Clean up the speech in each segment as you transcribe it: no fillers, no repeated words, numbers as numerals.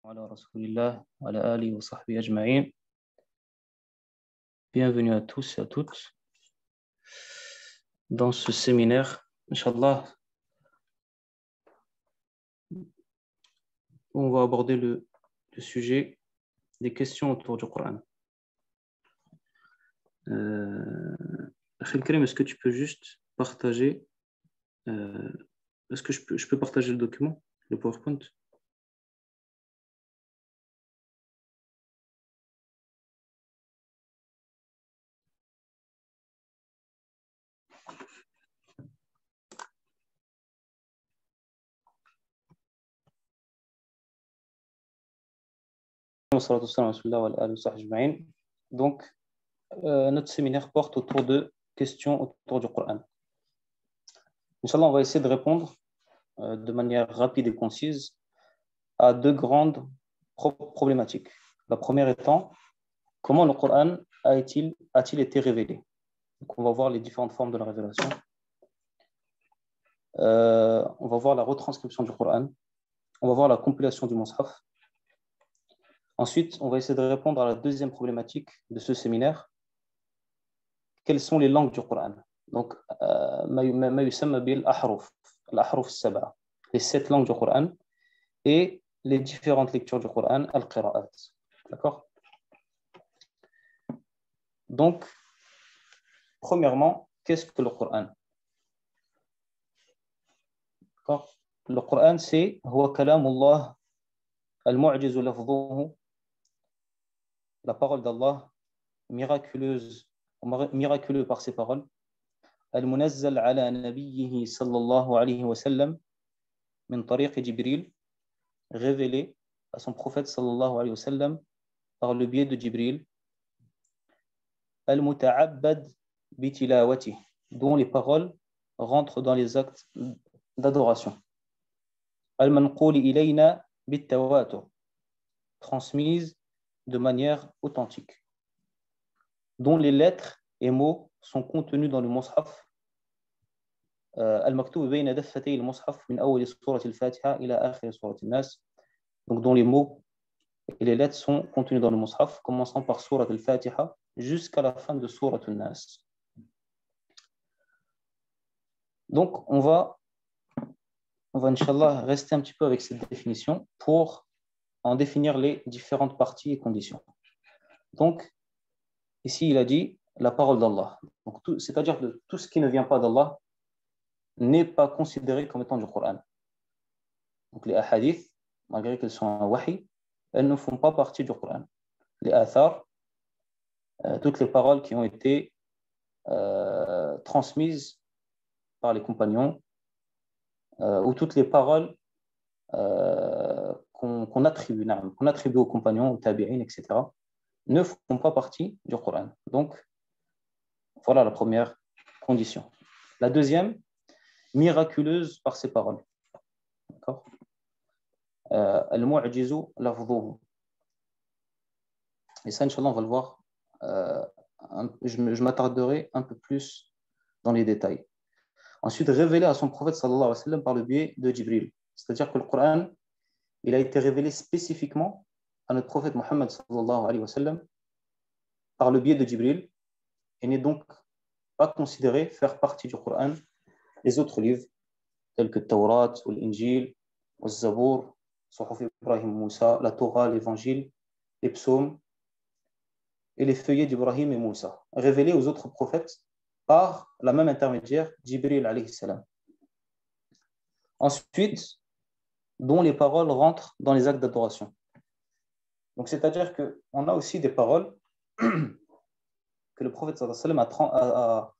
على رسول الله وعلى آله وصحبه أجمعين. Bienvenue à tous et à toutes dans ce séminaire, Inch'Allah, où on va aborder le sujet des questions autour du Coran. Karim, est-ce que tu peux juste partager, est-ce que je peux partager le document, le PowerPoint? Donc, notre séminaire porte autour de questions autour du Coran. Inch'Allah, on va essayer de répondre de manière rapide et concise à deux grandes problématiques. La première étant, comment le Coran a-t-il été révélé? Donc, on va voir les différentes formes de la révélation. On va voir la retranscription du Coran. On va voir la compilation du Mus'haf. Ensuite, on va essayer de répondre à la deuxième problématique de ce séminaire. Quelles sont les langues du Coran? Donc, les 7 langues du Coran et les différentes lectures du Coran, al-qira'at. D'accord? Donc, premièrement, qu'est-ce que le Coran? D'accord? Le Coran, c'est huwa kalamullah al-mu'jizu lafdhuhu, la parole d'Allah, miraculeux par ses paroles, al-munazzal ala nabiyyihi sallallahu alayhi wa sallam min tariq Jibril, révélé à son prophète sallallahu alayhi wa sallam par le biais de Jibril, al-muta'abbad bitilawati, dont les paroles rentrent dans les actes d'adoration, al-manqul ilayna bitawatur, transmise de manière authentique, dont les lettres et mots sont contenus dans le Mus'haf, al-maktub bayna daffatay al-Mus'haf min awwal surat al-Fatiha ila akhir surat al-Nas, donc dont les mots et les lettres sont contenus dans le Mus'haf, commençant par surat al-Fatiha jusqu'à la fin de surat al-Nas. Donc, on va Inch'Allah rester un petit peu avec cette définition pour en définir les différentes parties et conditions. Donc, ici, il a dit la parole d'Allah. C'est-à-dire que tout ce qui ne vient pas d'Allah n'est pas considéré comme étant du Coran. Donc, les hadiths, malgré qu'elles sont un wahi, elles ne font pas partie du Coran. Les athar, toutes les paroles qui ont été transmises par les compagnons, ou toutes les paroles qu'on attribue aux compagnons, aux tabi'in, etc., ne font pas partie du Coran. Donc, voilà la première condition. La deuxième, miraculeuse par ses paroles. D'accord? Al-mu'jizu lafdhuhu. Et ça, Inch'Allah, on va le voir. Je m'attarderai un peu plus dans les détails. Ensuite, révélé à son prophète sallallahu alayhi wa sallam par le biais de Jibril. C'est-à-dire que le Coran, il a été révélé spécifiquement à notre prophète Mohammed sallallahu alayhi wa sallam par le biais de Jibril et n'est donc pas considéré faire partie du Coran les autres livres tels que Taurat, ou l'Injil, ou Zabour, Suhuf Ibrahim Moussa, la Torah, l'Évangile, les psaumes et les feuillets d'Ibrahim et Moussa, révélés aux autres prophètes par la même intermédiaire, Jibril alayhi salam. Ensuite, dont les paroles rentrent dans les actes d'adoration. Donc, c'est-à-dire qu'on a aussi des paroles que le prophète sallallahu alayhi wa sallam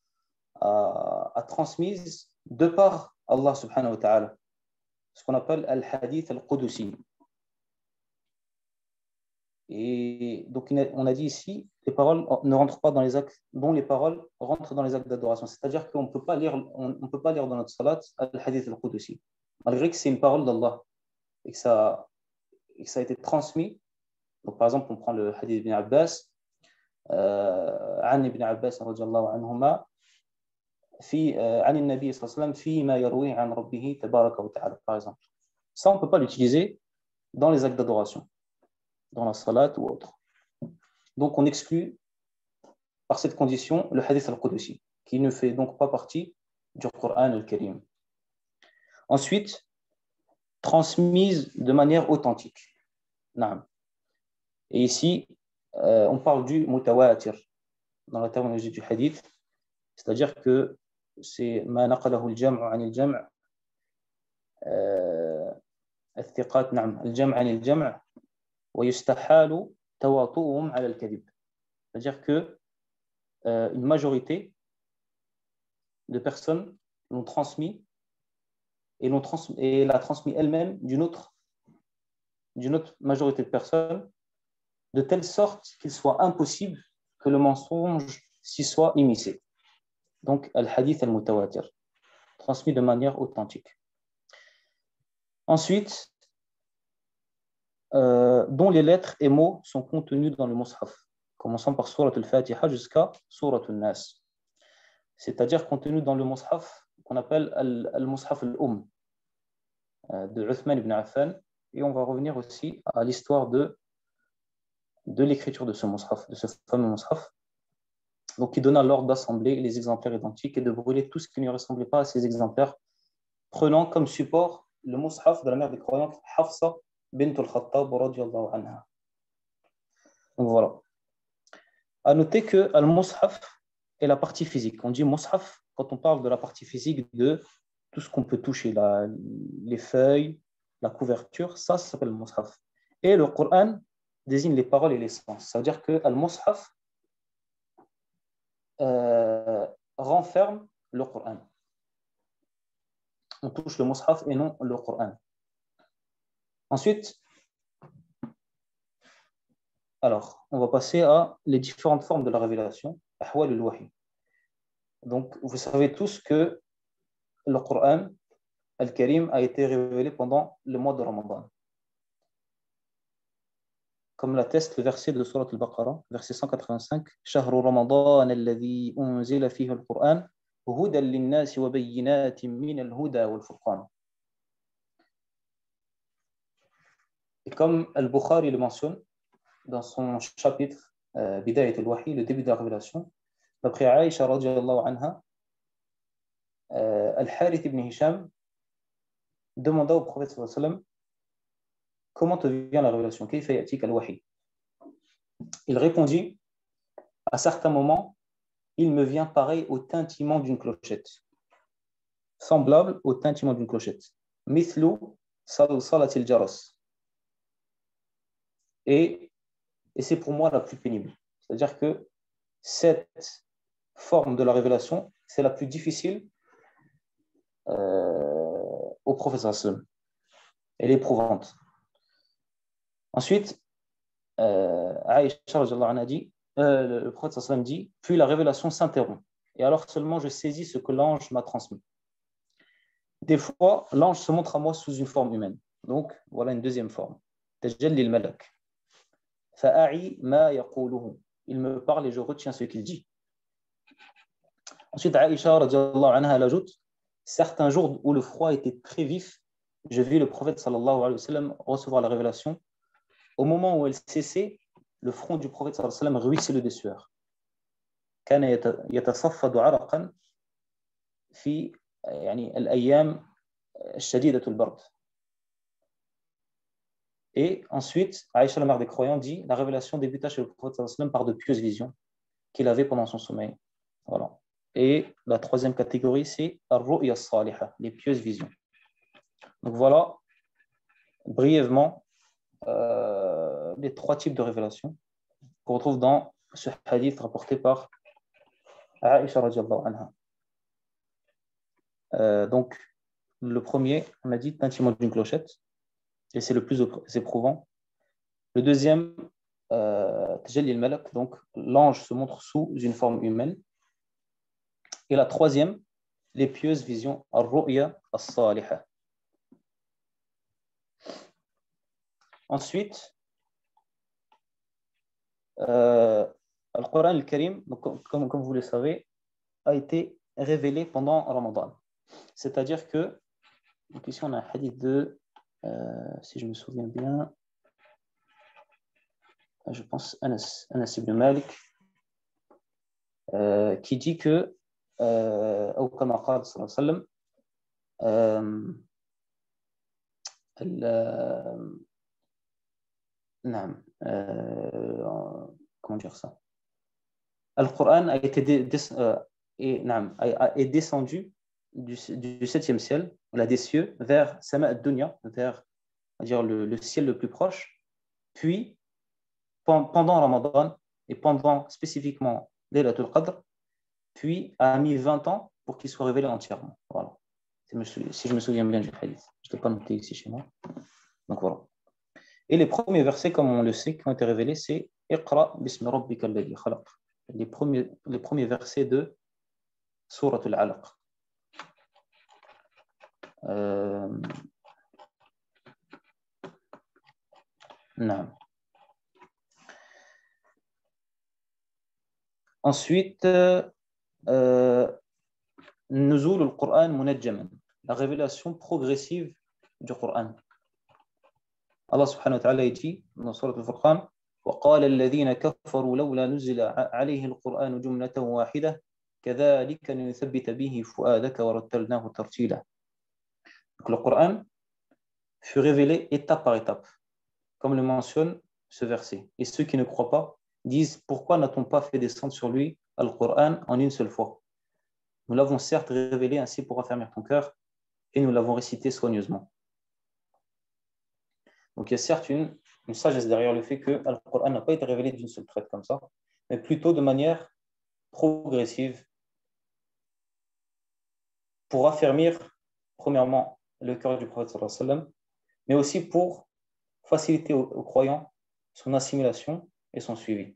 a transmises de par Allah subhanahu wa ta'ala, ce qu'on appelle al-hadith al-Qudusi. Et donc, on a dit ici, les paroles ne rentrent pas dans les actes, dont les paroles rentrent dans les actes d'adoration. C'est-à-dire qu'on ne peut pas lire dans notre salat al-hadith al-Qudusi, malgré que c'est une parole d'Allah et que ça a été transmis. Donc, par exemple, on prend le hadith ibn Abbas, عن ابن عباس رضي الله عنهما عن النبي صلى الله عليه وسلم فيما يروي عن ربه تبارك وتعالى, par exemple. Ça, on ne peut pas l'utiliser dans les actes d'adoration. dans la salat ou autre. Donc, on exclut par cette condition le hadith al-Qudusi, qui ne fait donc pas partie du Coran al-Karim. Ensuite, transmise de manière authentique. Et ici, on parle du mutawatir dans la terminologie du hadith, c'est-à-dire que c'est ma naqalahu al-jam'u 'an al-jam' الثقات نعم الجمع عن الجمع ويستحال تواطؤهم على الكذب. C'est-à-dire que une majorité de personnes l'ont transmis et l'a transmis elle-même d'une autre majorité de personnes, de telle sorte qu'il soit impossible que le mensonge s'y soit immiscé. Donc, al-hadith al-mutawatir, transmis de manière authentique. Ensuite, dont les lettres et mots sont contenus dans le mushaf, commençant par Surat al-Fatiha jusqu'à Surat al-Nas. C'est-à-dire contenus dans le mushaf qu'on appelle al-mushaf de Uthman ibn Affan. Et on va revenir aussi à l'histoire de l'écriture de ce mushaf, de ce fameux mushaf. Donc, il donna l'ordre d'assembler les exemplaires identiques et de brûler tout ce qui ne ressemblait pas à ces exemplaires, prenant comme support le mushaf de la mère des croyantes, Hafsa bint al-Khattab radiyallahu anha. Donc voilà. À noter que al-mushaf est la partie physique. On dit mushaf quand on parle de la partie physique de tout ce qu'on peut toucher, les feuilles, la couverture, ça s'appelle mushaf. Et le Coran désigne les paroles et les sens. Ça veut dire que al-mushaf renferme le Coran. On touche le mushaf et non le Coran. Ensuite, alors, on va passer à les différentes formes de la révélation, ahwal al-wahy. Donc, vous savez tous que le Coran al-Karim a été révélé pendant le mois de Ramadan. Comme l'atteste le verset de Surat al-Baqarah, verset 185, Shahru Ramadan alladhi unzila fihi al-Quran, hudan lin-nasi wa bayyinatin min al-huda wal-furqan. Et comme Al-Bukhari le mentionne dans son chapitre Bidayat al-Wahy, le début de la révélation, d'après Aïcha radiyallahu anha, Al-Harith ibn Hisham demanda au prophète sallallahu alayhi wa sallam comment te vient la révélation, kayfa ya'tika al-wahy. Il répondit à certains moments, il me vient pareil au tintement d'une clochette, semblable au tintement d'une clochette. Mithlu salsalat al-jaras. Et c'est pour moi la plus pénible. C'est-à-dire que cette forme de la révélation, c'est la plus difficile au prophète sallallahu alayhi wa sallam. Elle est éprouvante. Ensuite, Aïcha a dit, le prophète sallallahu alayhi wa sallam dit, puis la révélation s'interrompt. Et alors seulement je saisis ce que l'ange m'a transmis. Des fois, l'ange se montre à moi sous une forme humaine. Donc, voilà une deuxième forme. Tajalli al-malak. Fa'a'i ma yaquluhu. Il me parle et je retiens ce qu'il dit. Ensuite, Aïcha radiyallahu anha, elle ajoute, certains jours où le froid était très vif, je vis le prophète sallallahu alayhi wa sallam recevoir la révélation. Au moment où elle cessait, le front du prophète sallallahu alayhi wa sallam ruisselait de sueur. كان يتصفد عرقا في يعني الأيام الشديدة البرد. Et ensuite, Aïcha, la mère des croyants, dit la révélation débuta chez le prophète sallallahu alayhi wa sallam par de pieuses visions qu'il avait pendant son sommeil. Voilà. Et la troisième catégorie, c'est ar-ru'ya as-salihah, les pieuses visions. Donc voilà, brièvement, les trois types de révélations qu'on retrouve dans ce hadith rapporté par Aïcha radiyallahu anha. Donc, le premier, on a dit tintement d'une clochette, et c'est le plus éprouvant. Le deuxième, tajalli al-malak, donc l'ange se montre sous une forme humaine. Et la troisième, les pieuses visions, ar-ru'ya as-salihah. Ensuite, Al-Quran al-Karim, comme vous le savez, a été révélé pendant Ramadan. C'est-à-dire que, donc ici on a un hadith de, si je me souviens bien, je pense Anas ibn Malik, qui dit que, أو كما قال صلى الله عليه وسلم, نعم, comment dire ça? Le Coran a été est descendu du 7e ciel, des cieux, vers Sama ad-Dunya, vers dire, le ciel le plus proche, puis pendant Ramadan et pendant spécifiquement Laylatul Qadr, puis a mis 20 ans pour qu'il soit révélé entièrement. Voilà. Si je me souviens bien du hadith. Je ne l'ai pas noté ici chez moi. Donc voilà. Et les premiers versets, comme on le sait, qui ont été révélés, c'est Iqra bismi rabbika alladhi khalaq. Les premiers versets de Surat al-Alaq. Non. Ensuite, Nuzul al-Qur'an munajjaman, la révélation progressive du Coran. Allah subhanahu wa ta'ala dit dans Surat al-Furqan, وقال الذين كفروا لولا نزل عليه القرآن جملة واحدة كذلك نثبت به فؤادك ورتلناه ترتيلا. Donc le Coran fut révélé étape par étape, comme le mentionne ce verset. Et ceux qui ne croient pas disent, pourquoi n'a-t-on pas fait descendre sur lui le Coran en une seule fois? Nous l'avons certes révélé ainsi pour affermir ton cœur, et nous l'avons récité soigneusement. Donc il y a certes une sagesse derrière le fait que le Coran n'a pas été révélé d'une seule traite comme ça, mais plutôt de manière progressive pour affermir, premièrement, le cœur du prophète sallallahu alayhi wa sallam, mais aussi pour faciliter aux croyants son assimilation et son suivi.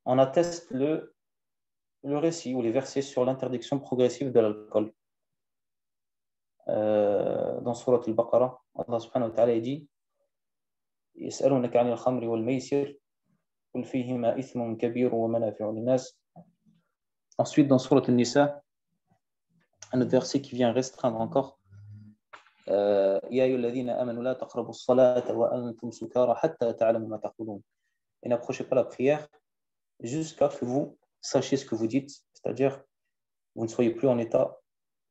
On atteste le récit ou les versets sur l'interdiction progressive de l'alcool. Dans Surat al-Baqarah, Allah subhanahu wa ta'ala dit يسألونك عن الخمر والميسر قل فيهما إثم كبير ومنافع للناس. Ensuite, dans Surat al-Nisa, un autre verset qui vient restreindre encore يا أيها الذين آمنوا لا تقربوا الصلاة وأنتم سكارى حتى تعلموا ما تقولون. Et n'approchez pas la prière jusqu'à ce que vous sachiez ce que vous dites, c'est-à-dire vous ne soyez plus en état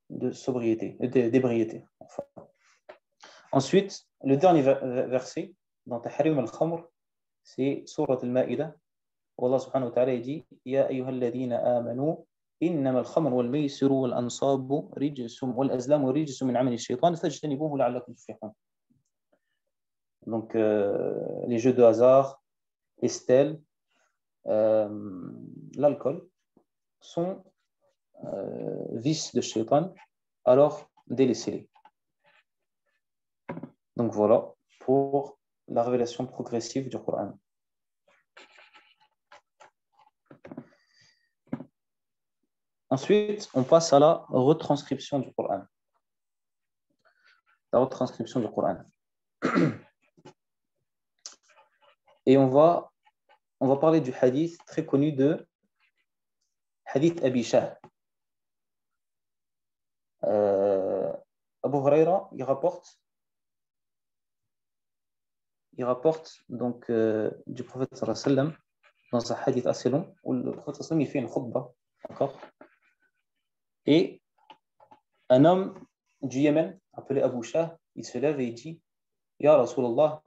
de sobriété, d'ébriété. Enfin. Ensuite, le dernier verset dans Tahrim al-Khamr, c'est Surat al-Ma'idah, où Allah subhanahu wa ta'ala dit Ya ayyuha alladhina amanu innama al-khamr wal-maysir wal-ansabu rijsum wal-azlamu rijsum min amali ash-shaytan fajtanibuhu la'allakum tuflihun. Donc, les jeux de hasard, les stèles, l'alcool sont vices de shaitan, alors délaissez-les. Donc voilà pour la révélation progressive du Coran. Ensuite, on passe à la retranscription du Coran. La retranscription du Coran. Et on va parler du hadith très connu de Hadith Abi Shah. Abu Huraira, il rapporte donc du prophète sallallahu alayhi wa sallam dans un hadith assez long où le prophète sallallahu alayhi wa sallam il fait une khutbah, d'accord, et un homme du Yémen appelé Abu Shah, il se lève et il dit Ya Rasulallah,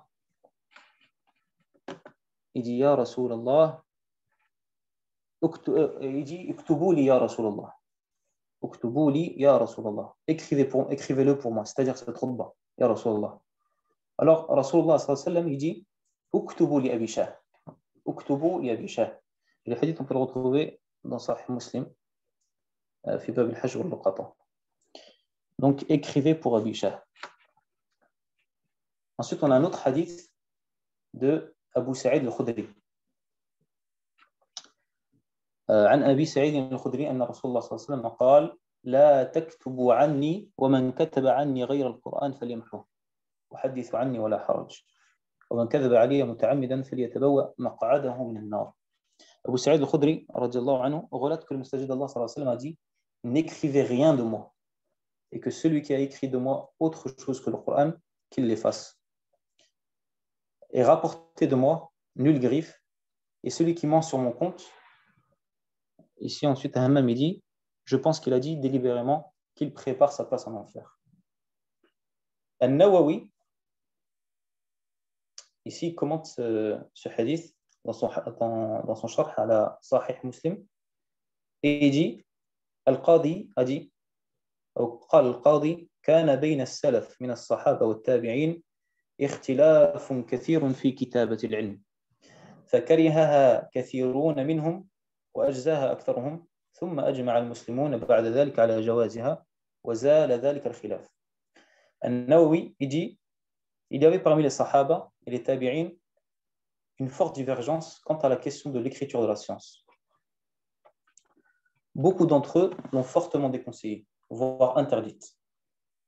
il dit Ya Rasulallah, il dit Uktubu li Ya Rasulallah, Uktubu li Ya Rasulallah, écrivez-le pour moi, c'est-à-dire cette khutbah, Ya Rasulallah. Alors, Rasulullah sallallahu alayhi wa sallam, il dit Uktubu li Abi Shah. Uktubu li Abi Shah. Et le hadith, on peut le retrouver dans Sahih Muslim, fi Bab al-Hajj wal Luqata. Donc, écrivez pour Abi Shah. Ensuite, on a un autre hadith de Abu Sa'id al-Khudri. عن أبي سعيد الخدري أن رسول الله صلى الله عليه وسلم قال لا تكتبوا عني ومن كتب عني غير القرآن فليمحوه وحدث عني ولا حرج ومن كذب علي متعمدا فليتبوأ مقعده من النار. Abu Sa'id al-Khudri radiyallahu anhu relate que le messager d'Allah sallallahu alayhi wa sallam a dit n'écrivez rien de moi et que celui qui a écrit de moi autre chose que le Coran qu'il l'efface. et rapporté de moi nulle griffe, et celui qui ment sur mon compte, ici ensuite Hammam il dit, je pense qu'il a dit délibérément qu'il prépare sa place en enfer. An-Nawawi, ici, il commente ce hadith dans son sharh à la Sahih Muslim, et il dit, Al-Qadi a dit, أو قال القاضي كان بين السلف من الصحابة والتابعين اختلاف كثير في كتابة العلم فكرهها كثيرون منهم وأجزاها أكثرهم ثم أجمع المسلمون بعد ذلك على جوازها وزال ذلك الخلاف. النووي dit, il y avait parmi les Sahaba et les Tabi'in une forte divergence quant à la question de l'écriture de la science. Beaucoup d'entre eux l'ont fortement déconseillée, voire interdite,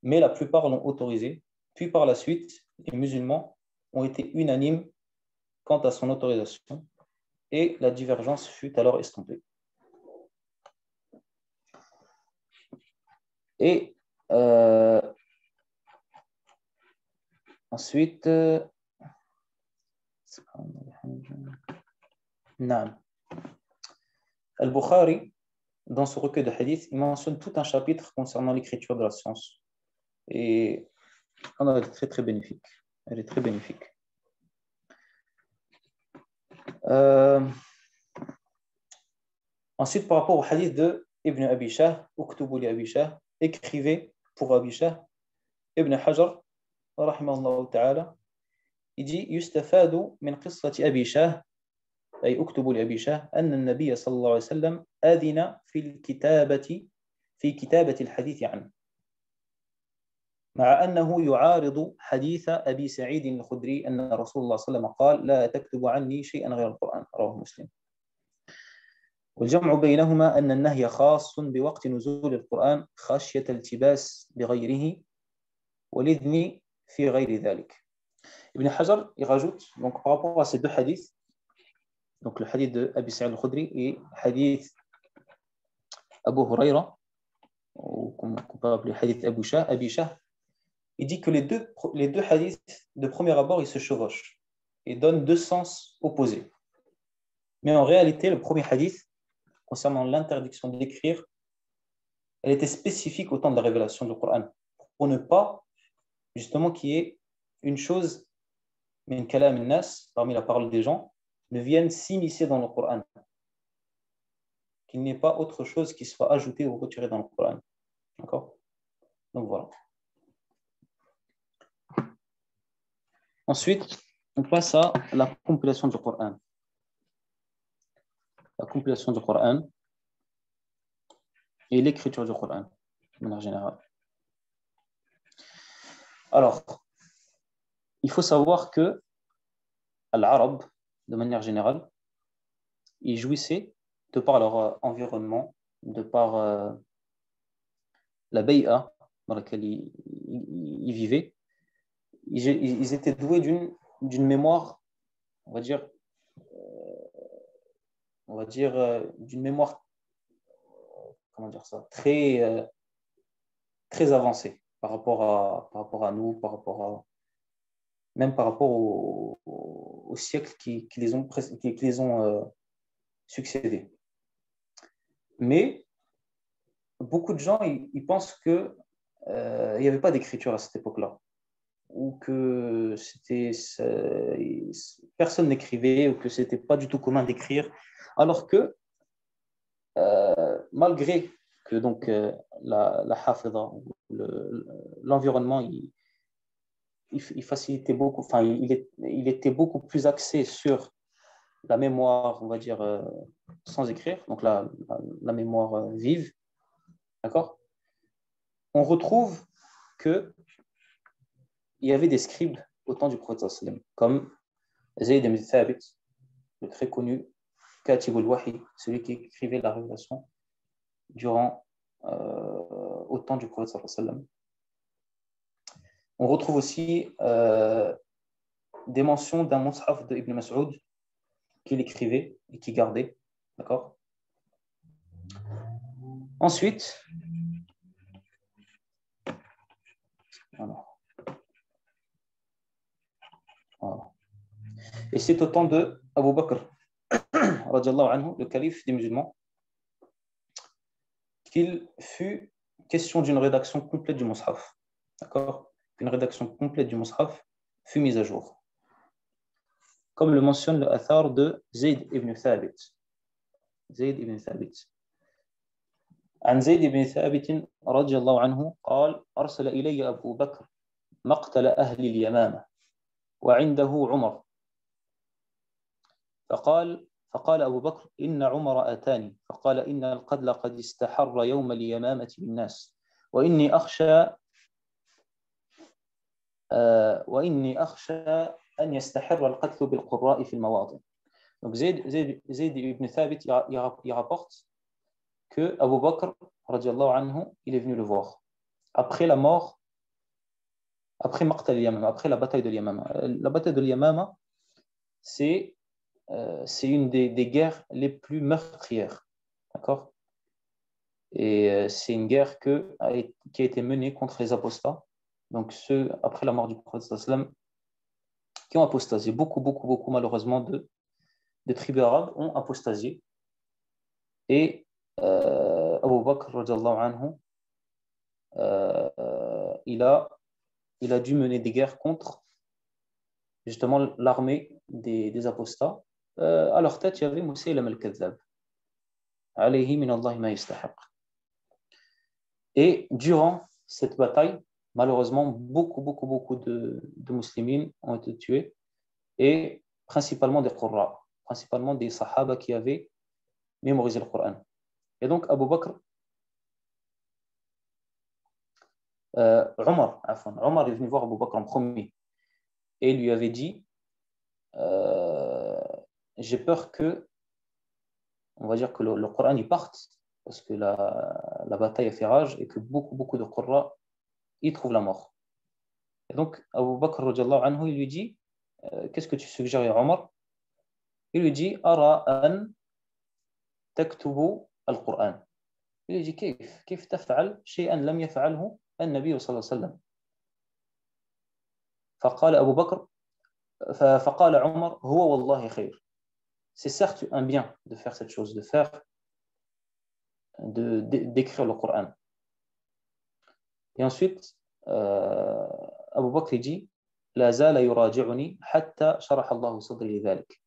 mais la plupart l'ont autorisée. Puis par la suite, les musulmans ont été unanimes quant à son autorisation et la divergence fut alors estompée. Et ensuite, Al-Bukhari, dans ce recueil de hadith, il mentionne tout un chapitre concernant l'écriture de la science. Et elle est très très bénéfique. Elle est très bénéfique. Ensuite, par rapport au hadith de Ibn Abi Shah, Uktubu li Abi Shah, écrivez pour Abi Shah, Ibn Hajar, rahimahullah ta'ala, il dit Yustafadu min qissati Abi Shah, أي أكتب لأبي شاه أن النبي صلى الله عليه وسلم أذن في كتابة الحديث عنه مع أنه يعارض حديث أبي سعيد الخدري أن رسول الله صلى الله عليه وسلم قال لا تكتب عني شيئا غير القرآن رواه مسلم. والجمع بينهما أن النهي خاص بوقت نزول القرآن خشية التباس بغيره والإذن في غير ذلك. Ibn Hajar il rajoute donc par rapport à ces deux hadiths, donc le hadith de Abi Sa'id al-Khudri et le hadith Abu Huraira, ou qu'on peut appeler hadith Abi Shah, il dit que les deux hadiths de premier abord ils se chevauchent et donnent deux sens opposés. Mais en réalité, le premier hadith concernant l'interdiction d'écrire, elle était spécifique au temps de la révélation du Coran, pour ne pas justement qu'il y ait une chose, min kalam al-nas, parmi la parole des gens, ne viennent s'immiscer dans le Coran, qu'il n'y ait pas autre chose qui soit ajoutée ou retirée dans le Coran. D'accord? Donc voilà. Ensuite, on passe à la compilation du Coran. La compilation du Coran et l'écriture du Coran, de manière générale. Alors, il faut savoir que l'arabe, de manière générale, ils jouissaient de par leur environnement, de par la bay'a dans laquelle ils vivaient. Ils étaient doués d'une mémoire, on va dire d'une mémoire, comment dire ça, très avancée par rapport à nous, même par rapport aux siècles qui les ont succédé. Mais beaucoup de gens ils pensent que il n'y avait pas d'écriture à cette époque-là, ou que personne n'écrivait, ou que c'était pas du tout commun d'écrire, alors que malgré que donc la hafidha, l'environnement il facilitait beaucoup, enfin il était beaucoup plus axé sur la mémoire, on va dire sans écrire, donc la mémoire vive, d'accord. On retrouve que il y avait des scribes au temps du prophète sallam, comme Zayd ibn Thabit, le très connu Katib al-Wahi, celui qui écrivait la révélation durant au temps du prophète sallam. On retrouve aussi des mentions d'un mushaf de Ibn Mas'ud qu'il écrivait et qu'il gardait, d'accord. Ensuite, voilà. Et c'est au temps de Abu Bakr, radiallahu anhu, le calife des musulmans, qu'il fut question d'une rédaction complète du Mus'haf. D'accord? Une rédaction complète du Mus'haf fut mise à jour. Comme le mentionne le athar de Zayd ibn Thabit. زيد بن ثابت عن زيد بن ثابت رضي الله عنه قال أرسل إلي أبو بكر مقتل أهل اليمامة وعنده عمر فقال أبو بكر إن عمر أتاني فقال إن القتل قد استحر يوم اليمامة بالناس وإني أخشى أن يستحر القتل بالقراء في المواطن. Donc Zayd ibn Thabit il rapporte que Abu Bakr radiallahu anhu, il est venu le voir après la mort, après Maqtal al-Yamama, après la bataille de l'Yamama. La bataille de l'Yamama, c'est une des guerres les plus meurtrières, d'accord? Et c'est une guerre qui a été menée contre les apostats, donc ceux après la mort du prophète sallam qui ont apostasié. Beaucoup malheureusement de tribus arabes ont apostasié. Et Abu Bakr radiallahu anhu, il a dû mener des guerres contre justement l'armée des apostats. À leur tête, il y avait Musaylam al-Kadhab. Alayhi min Allah ma yastahaq. Et durant cette bataille, malheureusement, beaucoup de musulmans ont été tués, et principalement des Qurra, principalement des Sahaba qui avaient mémorisé le Coran. Et donc, Abu Bakr, Omar est venu voir Abu Bakr en premier et lui avait dit j'ai peur que, on va dire que le Coran y parte, parce que la bataille a fait rage et que beaucoup de Qurra y trouvent la mort. Et donc, Abu Bakr radiallahu anhu, il lui dit qu'est-ce que tu suggères, Omar? Il lui dit Ara an taktubu al-Qur'an. Il lui dit كيف تفعل شيئا لم يفعله النبي صلى الله عليه وسلم. فقال أبو بكر فقال عمر هو والله خير. C'est certes un bien de faire cette chose, d'écrire le Coran. Et ensuite, Abu Bakr dit لا زال يراجعني حتى شرح الله صدري لذلك.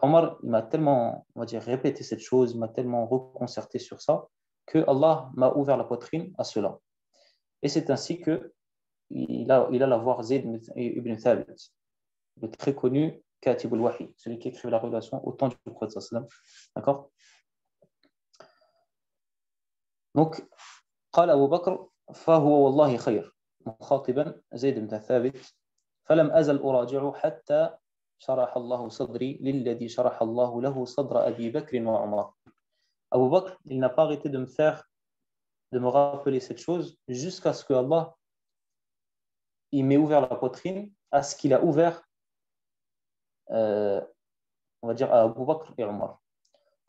Omar m'a tellement, on va dire, répété cette chose, m'a tellement reconcerté sur ça, que Allah m'a ouvert la poitrine à cela. Et c'est ainsi que il alla voir Zayd ibn Thabit, le très connu Katib al-Wahi, celui qui écrit la révélation au temps du prophète sallam. D'accord? Donc, قال أبو بكر فهو والله خير مخاطبا زيد بن ثابت فلم أزل أراجعه حتى شرح الله صدري للذي شرح الله له صدر أبي بكر وعمر. Abu Bakr, il n'a pas arrêté de me rappeler cette chose jusqu'à ce que Allah il m'ait ouvert la poitrine à ce qu'il a ouvert on va dire à Abu Bakr et Omar.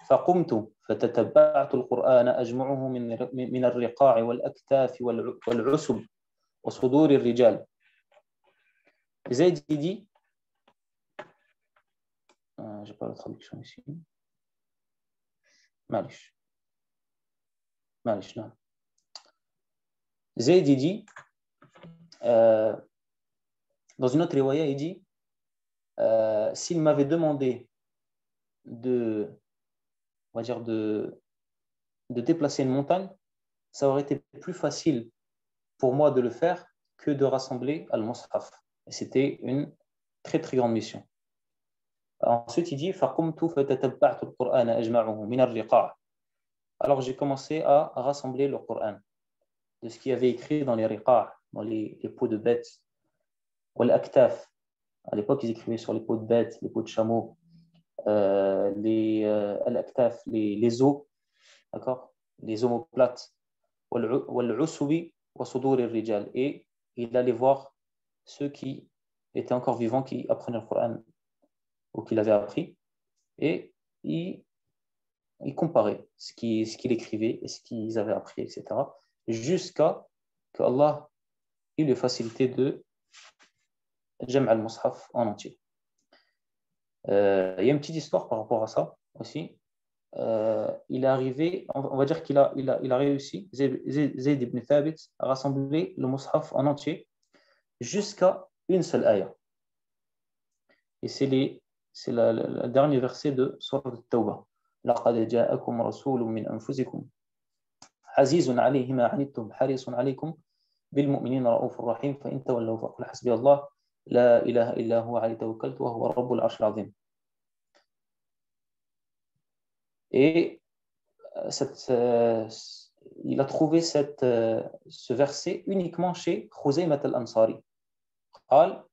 فقمت فتتبعت القرآن أجمعه من الرقاع والأكتاف والعسب وصدور الرجال. Zayd dit j'ai pas la traduction ici. معلش non. Zayd dit dans une autre riwaya il dit s'il m'avait demandé on va dire de déplacer une montagne, ça aurait été plus facile pour moi de le faire que de rassembler al-Mus'haf. Et c'était une très grande mission. Ensuite, il dit alors j'ai commencé à rassembler le Coran de ce qu'il y avait écrit dans les riqa', dans les peaux de bêtes, ou al-aktaf. À l'époque, ils écrivaient sur les peaux de bêtes, les peaux de chameaux, al-aktaf, les os, d'accord, les omoplates, wal-usubi wa sudur al-rijal. Et il allait voir ceux qui étaient encore vivants, qui apprenaient le Coran ou qui l'avaient appris, et il comparait ce qu'il écrivait et ce qu'ils avaient appris, etc., jusqu'à que Allah ait la facilité de Jam' al-Mushaf en entier. Il y a une petite histoire par rapport à ça aussi. Il est arrivé, on va dire qu'il a réussi, Zayd ibn Thabit, à rassembler le Mus'haf en entier jusqu'à une seule ayah. Et c'est le dernier verset de Sourate At-Tawbah. لَقَدْ جَاءَكُمْ رَسُولٌ مِّنْ أَنفُسِكُمْ عَزِيزٌ عَلَيْهِ مَا عَنِتُّمْ حَرِيصٌ عَلَيْكُمْ بِالْمُؤْمِنِينَ رَءُوفٌ رَحِيمٌ فَإِن تَوَلَّوْا فَقُلْ حَسْبِيَ اللَّهُ لَا إِلَهَ إِلَّا هُوَ عَلَيْهِ تَوَكَّلْتُ وَهُوَ رَبُّ الْعَرْشِ الْعَظِيمِ. Et il a trouvé ce verset uniquement chez Khuzaymat al-Ansari. قال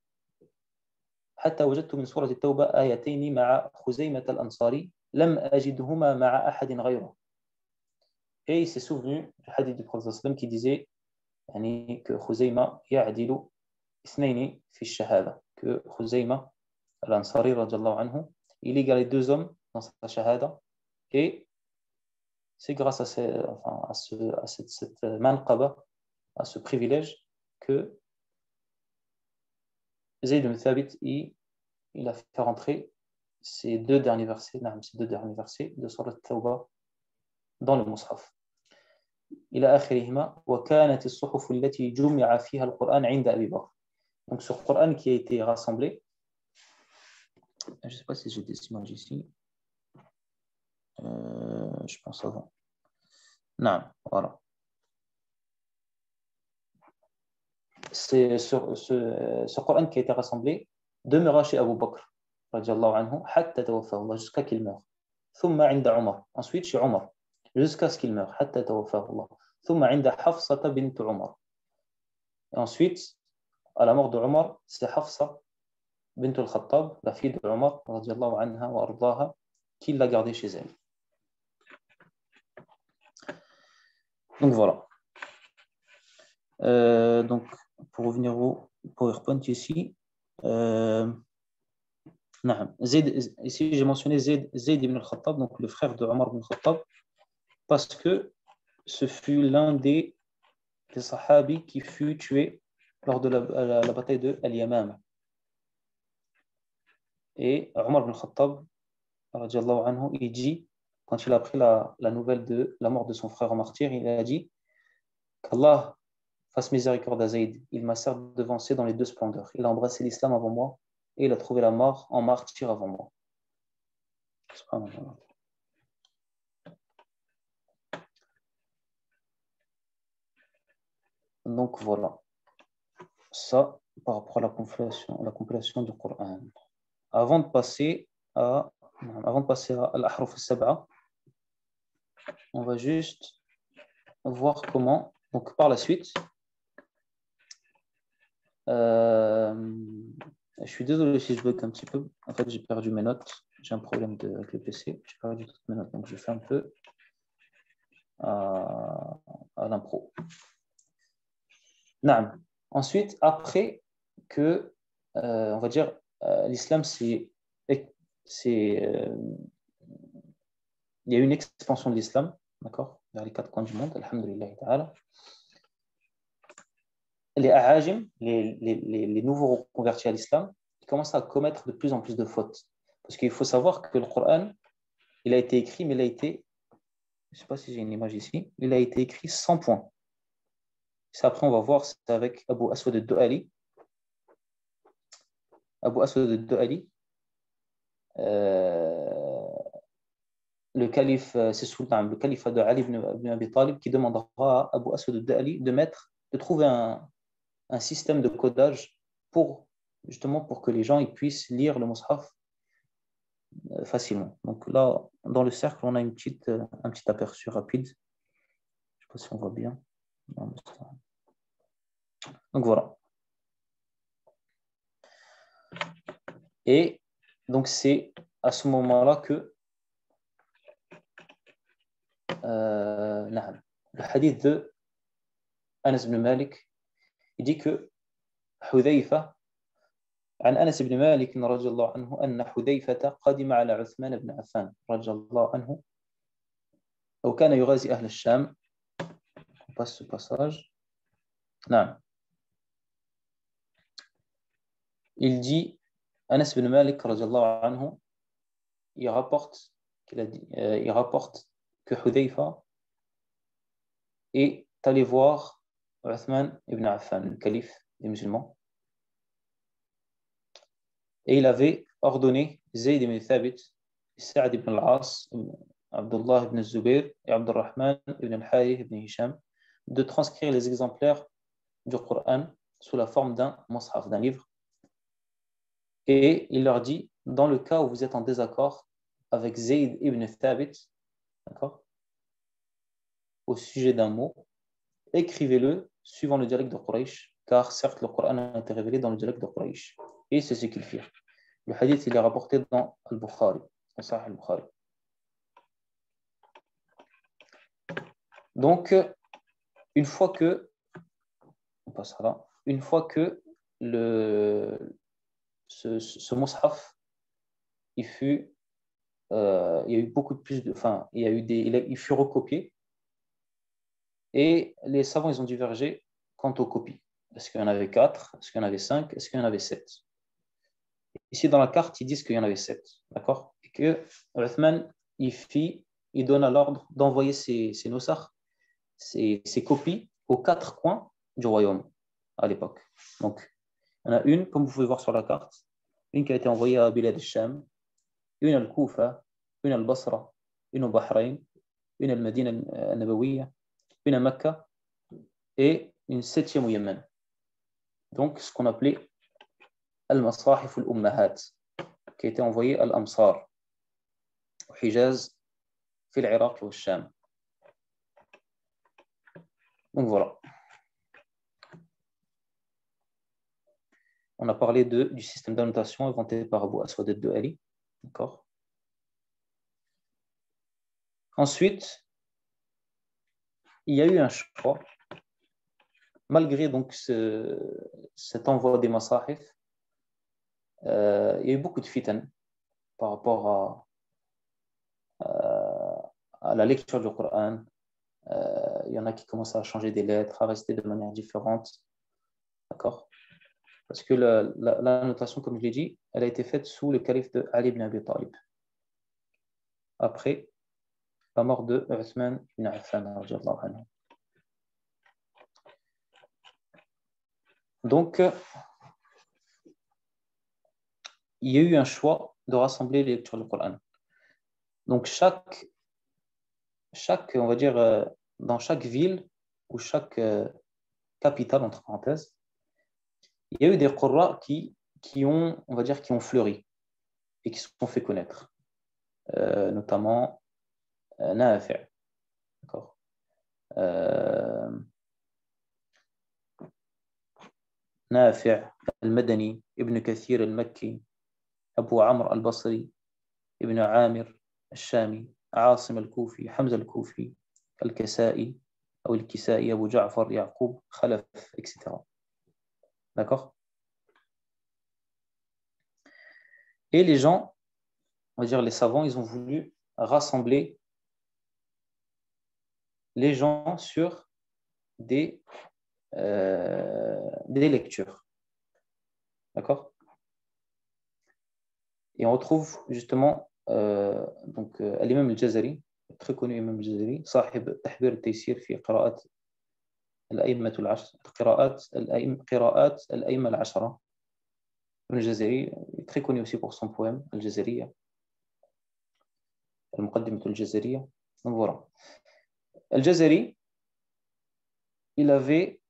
حتى وجدت من سورة التوبة آيتين مع خزيمة الأنصاري لم أجدهما مع أحد غيره. Et il s'est souvenu du hadith du prophète sallam qui disait يعني que Khuzayma يعدل اثنين في الشهادة, que Khuzayma al-Ansari radiallahu anhu, il égalait deux hommes dans sa shahada, et c'est grâce à cette manqaba, à ce privilège, que Zayd ibn Thabit il a fait rentrer ces deux derniers versets de Surat Tawbah dans le Mus'haf. إلى آخرهما وكانت الصحف التي جمع فيها القرآن عند أبي بكر. Donc ce Coran qui a été rassemblé, je ne sais pas si j'ai des images ici, je pense avant. Non, voilà. C'est ce Coran qui a été rassemblé demeura chez Abu Bakr radiallahu anhu حتى توفاه الله, jusqu'à qu'il meure. ثم عند عمر, ensuite chez Omar jusqu'à ce qu'il meure حتى توفاه الله. ثم عند حفصة بنت عمر, et ensuite à la mort de Omar, c'est Hafsa bint al-Khattab, la fille de Omar radiallahu anha wa ardaha, qui l'a gardé chez elle. Donc voilà. Donc pour revenir au PowerPoint ici, ici j'ai mentionné Zayd ibn al-Khattab, donc le frère de Omar ibn al-Khattab, parce que ce fut l'un des sahabis qui fut tué lors de la bataille de Al-Yamama. Et Omar ibn al-Khattab radiallahu anhu, il dit, quand il a appris la nouvelle de la mort de son frère en martyr, il a dit qu'Allah fasse miséricorde à Zayd, il m'a certes devancé dans les deux splendeurs, il a embrassé l'islam avant moi et il a trouvé la mort en martyr avant moi. Subhanallah. Donc voilà, ça par rapport à la compilation du Coran. Avant de passer à Al-Ahruf al-Sab'a, on va juste voir comment, donc par la suite, je suis désolé si je bug un petit peu, en fait j'ai perdu mes notes, j'ai un problème avec le PC, j'ai perdu toutes mes notes, donc je fais un peu à l'impro. Ensuite, après que, on va dire, l'islam, il y a une expansion de l'islam, d'accord, vers les quatre coins du monde, alhamdulillah ta'ala. Les A'ajim, les nouveaux convertis à l'islam, ils commencent à commettre de plus en plus de fautes. Parce qu'il faut savoir que le Coran, il a été écrit, mais il a été, je ne sais pas si j'ai une image ici, il a été écrit 100 points. Ça, après, on va voir, c'est avec Abu Aswad ad-Du'ali. Abu Aswad ad-Du'ali, le calife, c'est sultan, le califat de Ali ibn Abi Talib qui demandera à Abu Aswad ad-Du'ali de trouver un système de codage justement pour que les gens ils puissent lire le Mus'haf facilement. Donc là, dans le cercle, on a un petit aperçu rapide. Je ne sais pas si on voit bien. Donc voilà. Et donc c'est à ce moment-là que le hadith de Anas ibn Malik, il dit que Hudhayfa, عن أنس بن مالك رضي الله عنه أن حذيفة قدم على عثمان بن عفان رضي الله عنه أو كان يغازي أهل الشام. On passe ce passage. نعم. Il dit, Anas ibn Malik رضي الله عنه, il rapporte, il rapporte que Hudayfa est allé voir Uthman ibn Affan, le calife des musulmans, et il avait ordonné Zayd ibn Thabit, Sa'd ibn al-As, Abdullah ibn Zubayr et Abdurrahman ibn al-Harith ibn Hisham de transcrire les exemplaires du Coran sous la forme d'un mushaf, d'un livre. Et il leur dit, dans le cas où vous êtes en désaccord avec Zayd ibn Thabit, d'accord, au sujet d'un mot, écrivez-le suivant le dialecte de Quraysh, car certes le Coran a été révélé dans le dialecte de Quraysh. Et c'est ce qu'ils firent. Le hadith, il est rapporté dans Al-Bukhari, dans Sahih Al-Bukhari. Donc, une fois que, on passe là, une fois que ce mushaf, il fut, il y a eu beaucoup de plus de, enfin, il y a eu il fut recopié, et les savants, ils ont divergé quant aux copies. Est-ce qu'il y en avait 4? Est-ce qu'il y en avait 5? Est-ce qu'il y en avait 7? Ici, dans la carte, ils disent qu'il y en avait 7. D'accord? Et que Uthman, il donne l'ordre d'envoyer ses nosakh, ses copies aux 4 coins du royaume à l'époque. Donc, il y en a une, comme vous pouvez voir sur la carte, une qui a été envoyée à Bilad al-Sham, une à Al-Koufa, une à Al-Basra, une au Bahreïn, une à Al-Madina al-Nabawiyya, une à Mecca et une 7e au Yémen. Donc, ce qu'on appelait Al-Masahif al-Ummahat, qui a été envoyé à Al-Amsar, au Hijaz, في العراق et au Sham. Donc voilà. On a parlé du système d'annotation inventé par Abu Aswad ad-Du'ali. D'accord. Ensuite, il y a eu un choix, malgré donc cet envoi des masahif, il y a eu beaucoup de fitan par rapport à la lecture du Coran. Il y en a qui commencent à changer des lettres, à rester de manière différente. D'accord. Parce que la notation, comme je l'ai dit, elle a été faite sous le calife de Ali ibn Abi Talib. Après la mort de Uthman ibn Affan. Donc, il y a eu un choix de rassembler les lectures du Coran. Donc, chaque on va dire, dans chaque ville ou chaque capitale, entre parenthèses, il y a eu des Qurra qui ont, on va dire, qui ont fleuri et qui se sont fait connaître. Notamment Nafi'. D'accord. نافع المدني ابن كثير المكي أبو عمرو البصري ابن عامر الشامي عاصم الكوفي حمزة الكوفي الكسائي أو الكسائي أبو جعفر يعقوب خلف etc. D'accord. Et les gens, on va dire les savants, ils ont voulu rassembler les gens sur des lectures. D'accord. Et on retrouve justement donc l'imam al-Jazari, très connu imam al-Jazari, صاحب تحبير التيسير في قراءات الأئمة العشر قراءات الأئمة العشرة. Ibn al-Jazari est très connu aussi pour son poème Al-Jazariya, Al-Muqaddimah al-Jazariya. Donc voilà. Al-Jazari, il avait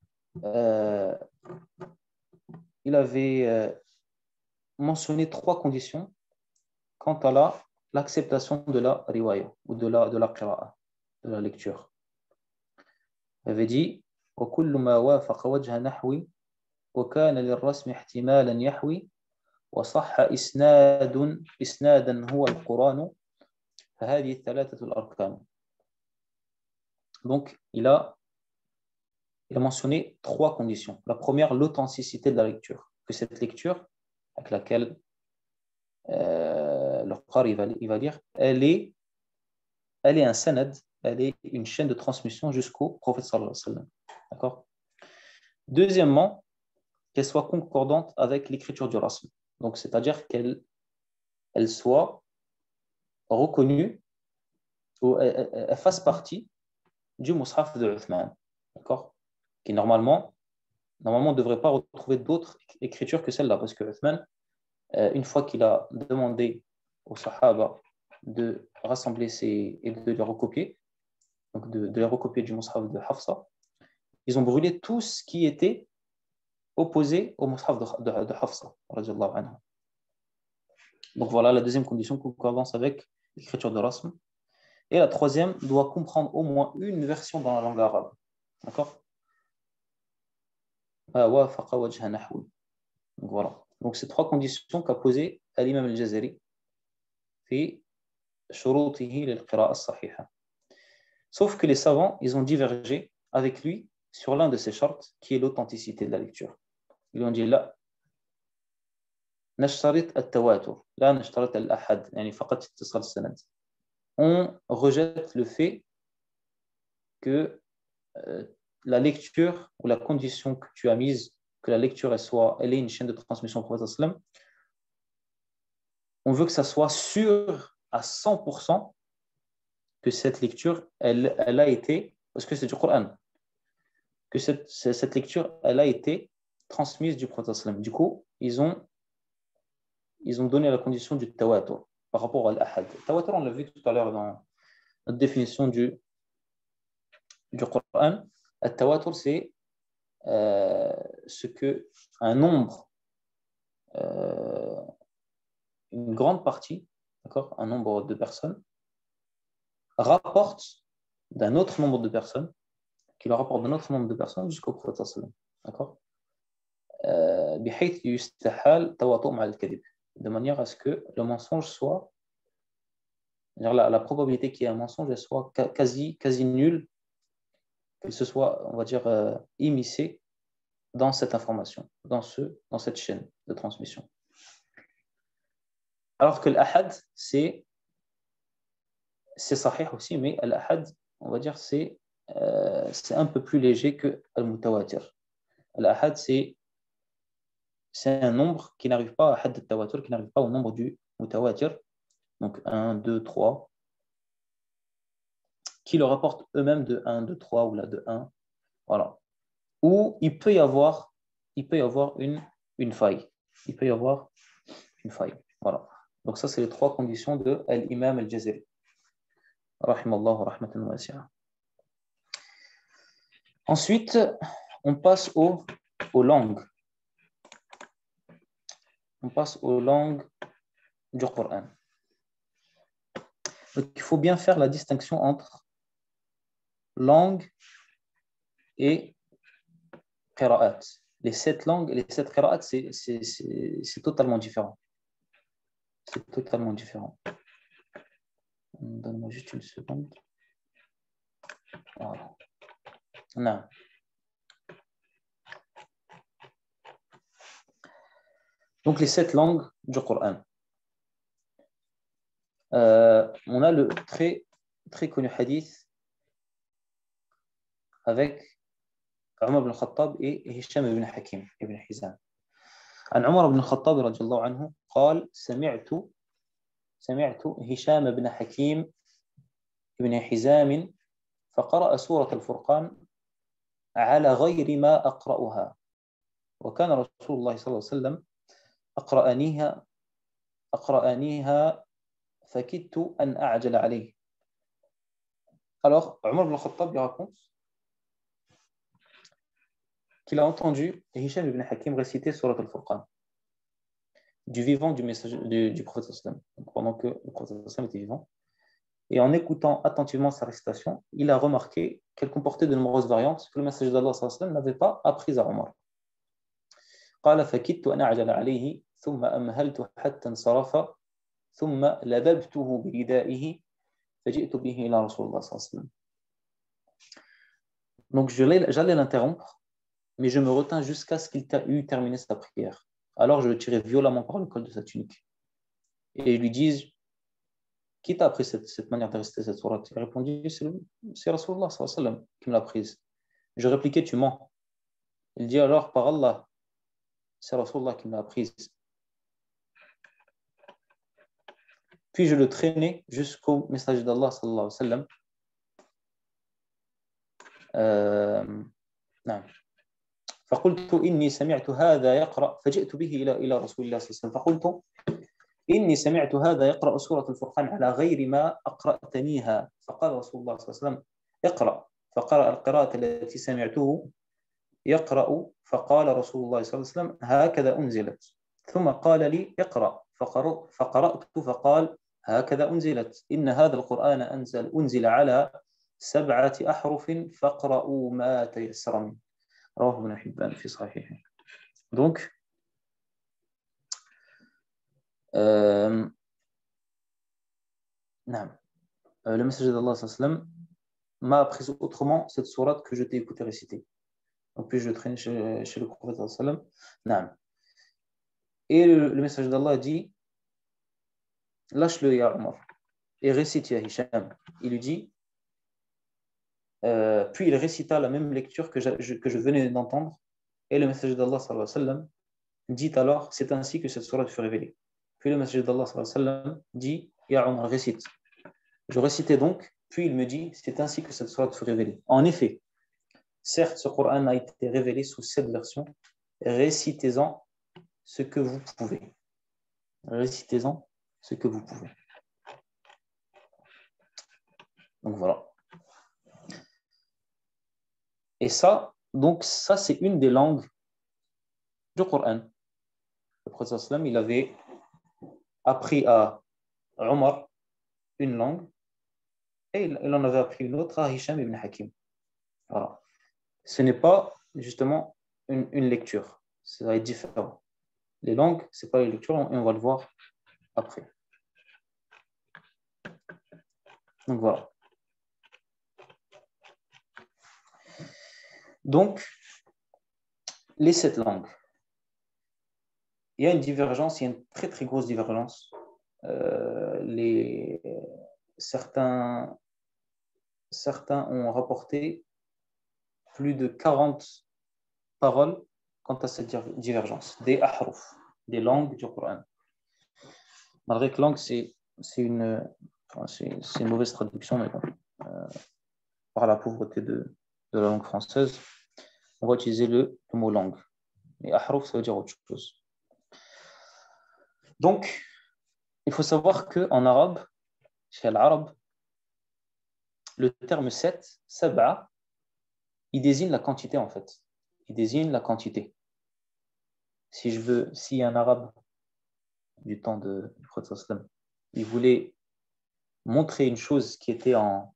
mentionné 3 conditions quant à l'acceptation de la riwaya ou de la qira'a, de la lecture. Il avait dit وكل ما وافق وجه نحوي وكان للرسم احتمالا يحوي وصح إسنادا هو القرآن فهذه الثلاثة الأركان. Donc il a mentionné 3 conditions. La première, l'authenticité de la lecture, que cette lecture avec laquelle le Qari il va lire, elle est un sanad, elle est une chaîne de transmission jusqu'au prophète sallallahu alayhi wa sallam. D'accord. Deuxièmement, qu'elle soit concordante avec l'écriture du rasm. Donc, c'est-à-dire qu'elle soit reconnue ou elle fasse partie du Mus'haf de Uthman, d'accord? Qui normalement ne devrait pas retrouver d'autres écritures que celle-là, parce que Uthman, une fois qu'il a demandé aux Sahaba de rassembler et de les recopier, donc de les recopier du Mus'haf de Hafsa, ils ont brûlé tout ce qui était opposé au Mus'haf de Hafsa, radiyallahu anha. Donc voilà la deuxième condition, concordance avec l'écriture de Rasm. Et la troisième doit comprendre au moins une version dans la langue arabe. D'accord? Donc voilà. Donc ces trois conditions qu'a posées l'imam al-Jazari في شروطه للقراءة الصحيحة. Sauf que les savants, ils ont divergé avec lui sur l'un de ces chartes qui est l'authenticité de la lecture. Ils ont dit là, نشترط التواتر لا نشترط الأحد يعني فقط اتصال السند. On rejette le fait que la lecture ou la condition que tu as mise, que la lecture elle ait une chaîne de transmission au prophète sallam, on veut que ça soit sûr à 100% que cette lecture, elle a été, parce que c'est du Coran, que cette lecture, elle a été transmise du prophète sallam. Du coup, ils ont donné la condition du tawatur par rapport à l'ahad. Tawatur, on l'a vu tout à l'heure dans notre définition du Coran. Le tawatur, c'est ce que un nombre, une grande partie, d'accord, un nombre de personnes rapporte d'un autre nombre de personnes, qui le rapporte d'un autre nombre de personnes jusqu'au prophète sallam. D'accord, بحيث يستحال تواطؤ مع الكذب, de manière à ce que le mensonge soit, la probabilité qu'il y ait un mensonge elle soit quasi nulle, qu'il se soit, on va dire, immiscé dans cette information, dans cette chaîne de transmission. Alors que l'ahad, c'est sahih aussi, mais l'ahad, on va dire, c'est un peu plus léger que al-mutawatir. L'ahad, c'est un nombre qui n'arrive pas à had al-tawatur, qui n'arrive pas au nombre du mutawatir, donc 1, 2, 3, qui le rapportent eux-mêmes de 1, 2, 3 ou là de 1, voilà. Ou il peut y avoir une faille. Il peut y avoir une faille, voilà. Donc ça, c'est les trois conditions de l'imam al-Jazari. Rahimallahu rahmatan wasi'a. Ensuite, on passe aux langues. On passe aux langues du Coran. Donc, il faut bien faire la distinction entre langue et qira'at. Les 7 langues et les 7 qira'at, c'est totalement différent. C'est totalement différent. Donne-moi juste une seconde. Voilà. Non. Donc, les 7 langues du Coran. On a le très, très connu hadith avec Umar ibn Khattab et Hisham ibn Hakim ibn Hizam. عن عمر بن الخطاب رضي الله عنه قال سمعت هشام بن حكيم بن حزام فقرأ سورة الفرقان على غير ما أقرأها وكان رسول الله صلى الله عليه وسلم أقرأنيها فكدت أن أعجل عليه. Alors, Umar ibn Khattab raconte qu'il a entendu Hisham ibn Hakim réciter Surat al-Furqan du vivant du prophète sallam, pendant que le prophète sallam était vivant. Et en écoutant attentivement sa récitation, il a remarqué qu'elle comportait de nombreuses variantes que le messager d'Allah sallam n'avait pas apprises à Omar. قال فكدت أن أعجل عليه ثم أمهلت حتى انصرف ثم لببته بردائه فجئت به إلى رسول الله صلى الله عليه وسلم. Donc j'allais l'interrompre, mais je me retins jusqu'à ce qu'il eût terminé sa prière. Alors je le tirai violemment par le col de sa tunique. Et ils lui disent, qui t'a appris cette manière de réciter cette sourate? Il a répondu, c'est Rasulullah sallallahu alayhi wa sallam qui me l'a prise. Je répliquais, tu mens. Il dit alors, par Allah, c'est Rasulullah qui me l'a apprise. puis je le traînais jusqu'au messager d'Allah sallallahu alayhi wa sallam. نعم فقلت إني سمعت هذا يقرأ فجئت به إلى رسول الله صلى الله عليه وسلم فقلت إني سمعت هذا يقرأ سورة الفرقان على غير ما أقرأتنيها فقال رسول الله صلى الله عليه وسلم اقرأ فقرأ القراءة التي سمعته يقرأ فقال رسول الله صلى الله عليه وسلم هكذا أنزلت ثم قال لي اقرأ فقرأت فقال هكذا أنزلت إن هذا القرآن أنزل على 7 أحرف فاقرأوا ما تيسر منه رواه ابن حبان في صحيحه. Donc le messager d'Allah sallallahu alayhi wa sallam m'a appris autrement cette sourate que je t'ai écouté réciter. Donc puis je traîne chez le prophète sallallahu alayhi wa sallam. Et le messager d'Allah dit lâche-le ya Omar et récite ya Hisham. Il lui dit puis il récita la même lecture que je venais d'entendre et le messager d'Allah sallallahu alayhi wa sallam dit alors c'est ainsi que cette sourate fut révélée. Puis le messager d'Allah sallallahu alayhi wa sallam dit ya Omar récite. Je récitais donc puis il me dit c'est ainsi que cette sourate fut révélée. En effet, certes ce Coran a été révélé sous 7 versions, récitez-en ce que vous pouvez. Récitez-en ce que vous pouvez. Donc voilà. Et ça, c'est une des langues du Coran. Le prophète sallam, il avait appris à Omar une langue et il en avait appris une autre à Hisham ibn Hakim. Voilà. Ce n'est pas justement une lecture. Ça va être différent. Les langues, ce n'est pas les lectures et on va le voir après. Donc voilà. Donc, les 7 langues. Il y a une divergence, il y a une très très grosse divergence. Certains ont rapporté plus de 40 paroles quant à cette divergence. Des ahruf, des langues du Coran. Malgré que langue, c'est une mauvaise traduction, mais bon, par la pauvreté de la langue française, on va utiliser le mot langue. Et ahruf, ça veut dire autre chose. Donc, il faut savoir qu'en arabe, chez l'arabe, le terme 7, sab'a, il désigne la quantité en fait. Il désigne la quantité. Si un arabe du temps du prophète sallam, il voulait montrer une chose qui était en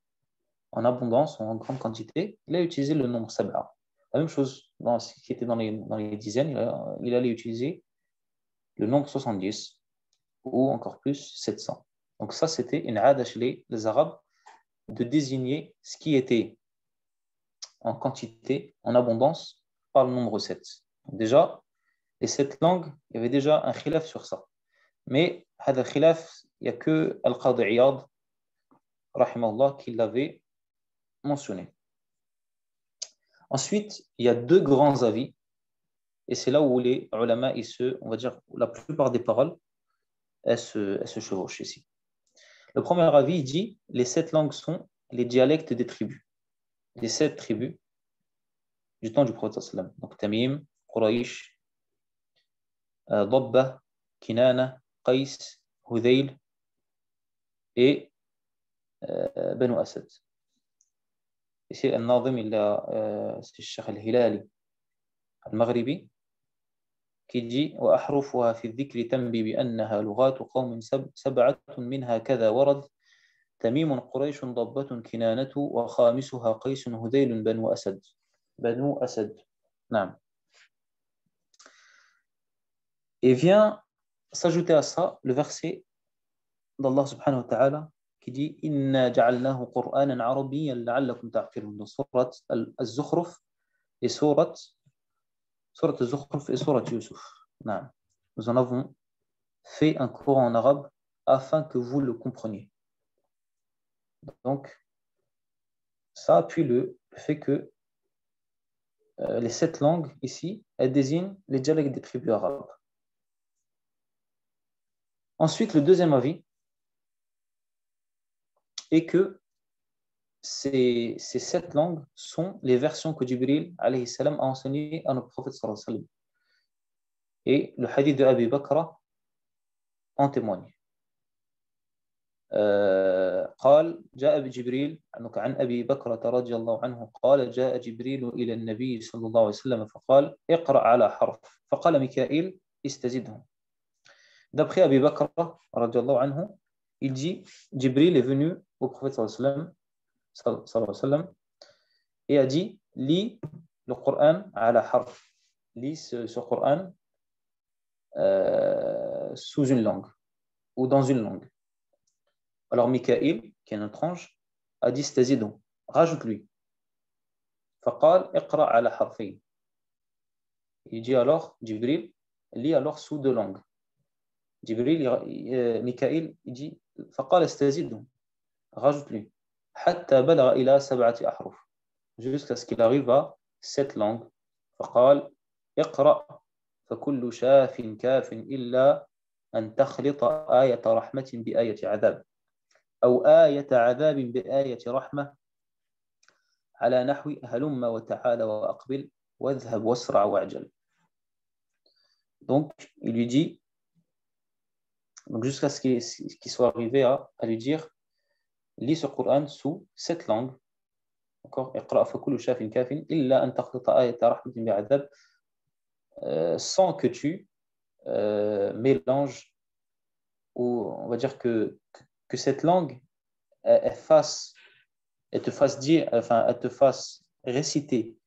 abondance, en grande quantité, il a utilisé le nombre sab'a. La même chose, ce qui était dans les dizaines, il allait utiliser le nombre 70 ou encore plus 700. Donc ça, c'était une aada chez les Arabes de désigner ce qui était en quantité, en abondance, par le nombre 7. Donc déjà, les 7 langues, il y avait déjà un khilaf sur ça. Mais هذا الخلاف, il n'y a que Al-Qadi Iyad, rahimahullah, qui l'avait mentionné. Ensuite, il y a 2 grands avis, et c'est là où les ulama, on va dire, la plupart des paroles, elles se chevauchent ici. Le premier avis, il dit, les 7 langues sont les dialectes des tribus. Les 7 tribus du temps du prophète sallam. Donc Tamim, Quraysh, Dabba, Kinana, Qais, Hudayl et Banu Asad. Ici, Al-Nazim, c'est le Cheikh Al-Hilali Al-Maghribi qui dit وأحرفها في الذكر تنبي بأنها لغات قوم 7 منها كذا ورد تميم قريش ضبة كنانة وخامسها قيس هذيل بنو أسد نعم. Et vient s'ajouter à ça le verset d'Allah subhanahu wa ta'ala qui dit إِنَّا جَعَلْنَاهُ قُرْآنًا عَرَبِيًّا لَعَلَّكُمْ تَعْقِلُونَ. Surat Al-Zukhruf et Surat Al-Zukhruf et Surat Yusuf. Non. Nous en avons fait un Coran en arabe afin que vous le compreniez. Donc, ça appuie le fait que les 7 langues ici, elles désignent les dialectes des tribus arabes. Ensuite, le deuxième avis, et que ces 7 langues sont les versions que Jibril alayhi salam a enseignées à notre prophète sallallahu alayhi wa sallam. Et le hadith de Abi Bakra en témoigne. قال جاء بجبريل عن أبي بكرة رضي الله عنه قال جاء جبريل إلى النبي صلى الله عليه وسلم فقال اقرأ على حرف فقال ميكائيل استزدهم. D'après Abi Bakra رضي الله عنه, il dit Jibril est venu au prophète sallallahu alayhi wa sallam et a dit lis le Coran ala harf, lis ce Coran sous une langue ou dans une langue. Alors Mikaïl, qui est notre ange, a dit stazidon, rajoute-lui. Faqal iqra ala harfayn. Il dit alors, Jibril, lis alors sous 2 langues. Jibril, Mikaïl, il dit faqal stazidon, rajoute-lui. Hatta balagha ila 7 ahruf. Jusqu'à ce qu'il arrive à 7 langues. Faqal iqra fakullu shafin kafin illa an takhlita ayata rahmatin bi ayati adab. أو آية عذاب بآية رحمة على نحو هلم وتعالى وأقبل واذهب واسرع واعجل. Donc, il lui dit, donc jusqu'à ce qu'il soit arrivé à lui dire, lis ce Coran sous 7 langues. D'accord? اقرأ فكل شاف كاف إلا أن تخلط آية رحمة بعذاب, sans que tu mélanges, ou on va dire que cette langue elle te fasse dire, enfin, elle te fasse réciter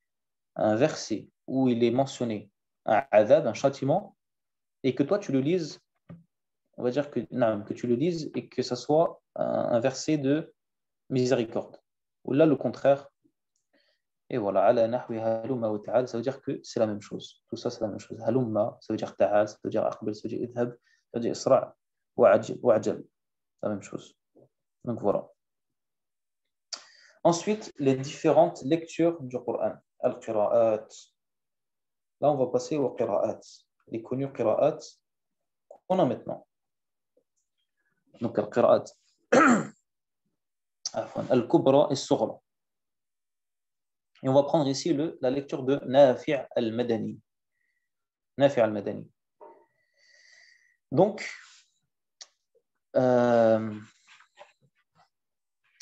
un verset où il est mentionné un adab, un châtiment, et que toi tu le lises, on va dire que tu le lises et que ce soit un verset de miséricorde. Ou là, le contraire. Et voilà, ala nahwi halumma wa ta'al, ça veut dire que c'est la même chose. Tout ça, c'est la même chose. Halumma, ça veut dire ta'al, ça veut dire aqbil, ça veut dire idhab, ça veut dire isra' wa ajal. La même chose. Donc voilà. Ensuite, les différentes lectures du Coran. Al-Qira'at. Là, on va passer aux Qira'at. Les connus Qira'at qu'on a maintenant. Donc, Al-Qira'at. Al-Kubra et Sughra. Et on va prendre ici la lecture de Nafi' al-Madani. Nafi' al-Madani. Donc,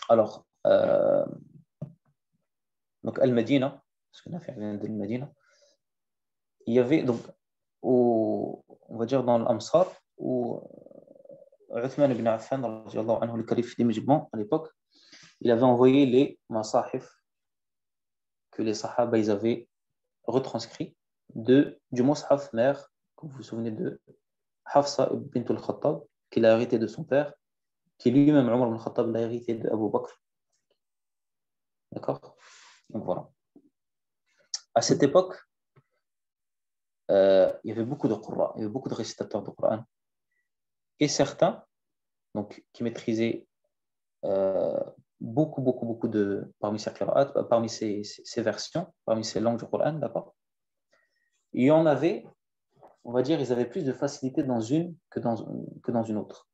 alors, donc Al-Madina, parce que Nafi' vient de Al-Madina, il y avait donc, on va dire dans l'Amsar, où Uthman ibn Affan, le calife des musulmans à l'époque, il avait envoyé les masahif que les sahaba ils avaient retranscrits du mushaf mère, comme vous vous souvenez de Hafsa bint al-Khattab, qu'il a hérité de son père, qui lui-même, Omar ibn al-Khattab, l'a hérité d'Abu Bakr. D'accord? Donc voilà. À cette époque, il y avait beaucoup de Qurra, il y avait beaucoup de récitateurs de Qur'an. Et certains, donc, qui maîtrisaient beaucoup parmi ces qira'at, parmi ces versions, parmi ces langues du Qur'an, d'accord? Il y en avait, on va dire, ils avaient plus de facilité dans une que dans une autre.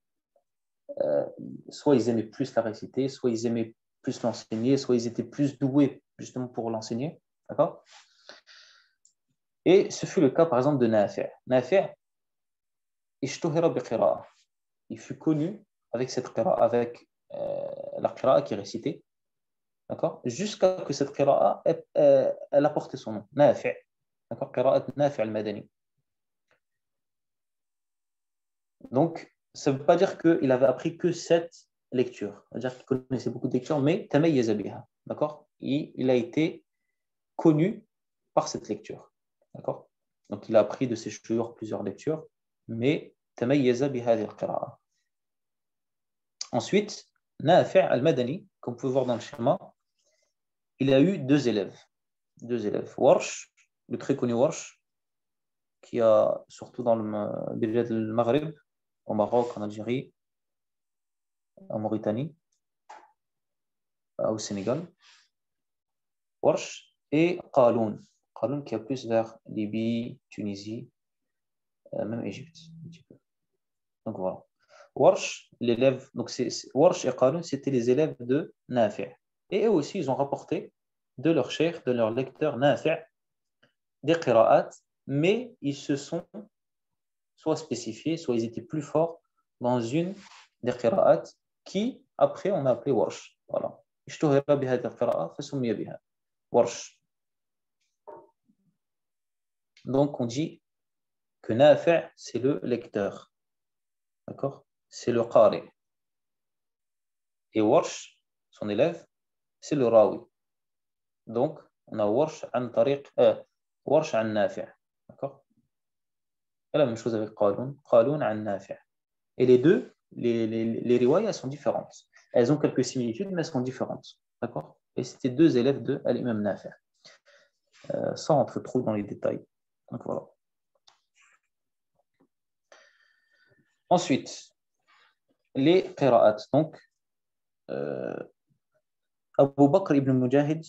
Soit ils aimaient plus la réciter, soit ils aimaient plus l'enseigner, soit ils étaient plus doués justement pour l'enseigner, d'accord? Et ce fut le cas par exemple de Nafi'. Nafi' ishtuhira bi qira'a. Il fut connu avec cette qira'a, avec la qira'a qui est récitée, d'accord? Jusqu'à que cette qira'a elle a porté son nom, Nafi', d'accord? Qira'at Nafi' al-Madani. Donc, ça ne veut pas dire qu'il avait appris que 7 lectures. C'est-à-dire qu'il connaissait beaucoup de lectures, mais tamayyaza biha, d'accord? Il a été connu par cette lecture, d'accord? Donc, il a appris de ses shuyukh plusieurs lectures, mais tamayyaza biha al-qira'a. Ensuite, Nafi' al-Madani, comme vous pouvez voir dans le schéma, il a eu 2 élèves. 2 élèves. Warsh, le très connu Warsh, qui a surtout dans le bilad al-Maghrib, au Maroc, en Algérie, en Mauritanie, au Sénégal. Warsh et Qaloun. Qaloun qui a plus vers Libye, Tunisie, même Égypte. Donc voilà. Warsh, l'élève, donc Warsh et Qalun, c'était les élèves de Nafi'. Et eux aussi, ils ont rapporté de leur cheikh, de leur lecteur Nafi' des qira'at, mais ils se sont soit spécifiés, soit ils étaient plus forts dans une des qira'at qui, après, on a appelé Warsh. Voilà. اشتهر بهذه القراءة فسمي بها Warsh. Donc, on dit que Nafi' c'est le lecteur. D'accord? C'est le qari. Et Warsh, son élève, c'est le rawi. Donc, on a Warsh an tariq, Warsh an Nafi'. D'accord? Et la même chose avec Qalun, Qalun an Nafi'. Et les deux, les riwayas sont différentes. Elles ont quelques similitudes, mais elles sont différentes. D'accord? Et c'était deux élèves de l'imam Nafi'. Sans rentrer trop dans les détails. Donc voilà. Ensuite, les qira'at. Donc, Abu Bakr ibn Mujahid,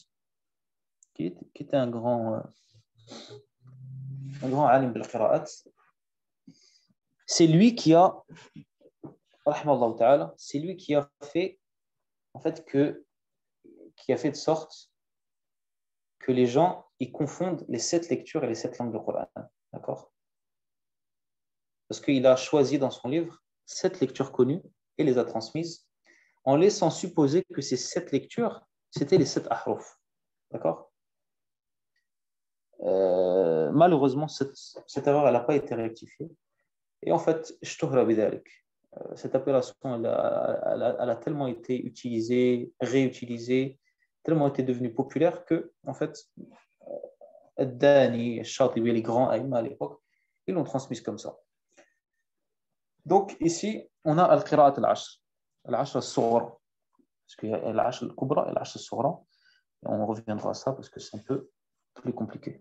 qui était un grand alim de qira'at, c'est lui qui a, c'est lui qui a fait, en fait, qui a fait de sorte que les gens ils confondent les 7 lectures et les 7 langues du Coran. D'accord? Parce qu'il a choisi dans son livre 7 lectures connues et les a transmises en laissant supposer que ces 7 lectures, c'était les 7 ahruf. D'accord? Malheureusement, cette erreur n'a pas été rectifiée. Et en fait, cette appellation, elle a tellement été utilisée, réutilisée, tellement été devenue populaire que, en fait, Ad-Dani, Shatibi, les grands aïma à l'époque, ils l'ont transmise comme ça. Donc, ici, on a Al-Qira'at al-Ashr, Al-Ashr al-Sughra, parce qu'il y a Al-Ashr al-Kubra et Al-Ashr al-Sughra. On reviendra à ça parce que c'est un peu plus compliqué.